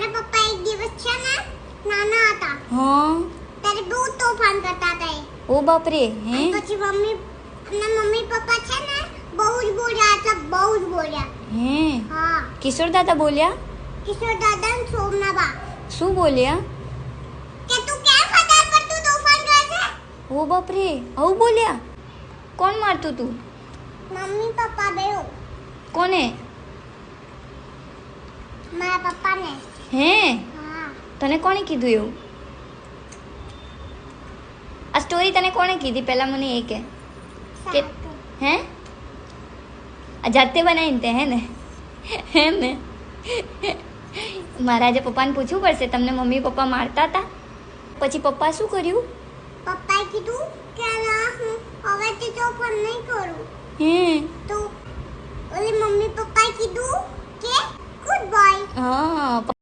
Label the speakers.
Speaker 1: મારા પપ્પા એક દિવસ છે ને નાના હતા
Speaker 2: હા
Speaker 1: ત્યારે બહુ તોફાન કરતા હતા એ.
Speaker 2: ઓ બાપ રે હે
Speaker 1: પછી મમ્મી પપ્પા છે ને બહુ જ બોલ્યા હતા, બહુ જ બોલ્યા.
Speaker 2: હે
Speaker 1: હા,
Speaker 2: કિશોર દાદા બોલ્યા
Speaker 1: કિશોર દાદા ને સોમના બા
Speaker 2: શું બોલ્યા
Speaker 1: કે તું કેમ વધારે પડતું તોફાન કરે છે?
Speaker 2: ઓ બાપ રે આવું બોલ્યા કોણ મારતું તું
Speaker 1: મમ્મી પપ્પા બેઉ.
Speaker 2: કોને
Speaker 1: મારા પપ્પાને.
Speaker 2: હે
Speaker 1: હા,
Speaker 2: તને કોણે કીધું એવું આ સ્ટોરી તને કોણે કીધી પહેલા મને એ કે
Speaker 1: સાચું.
Speaker 2: હે આ જાતે બનાવીને તે હે ને એમ ને મારા આજે પપ્પાને પૂછવું પડશે તમને મમ્મી પપ્પા મારતા હતા પછી પપ્પા શું કર્યું
Speaker 1: પપ્પાએ કીધું કે ના હું હવેથી તોફાન નહીં કરું.
Speaker 2: હે
Speaker 1: તો ઓલી મમ્મી પપ્પાએ કીધું કે ગુડ બાય.
Speaker 2: હા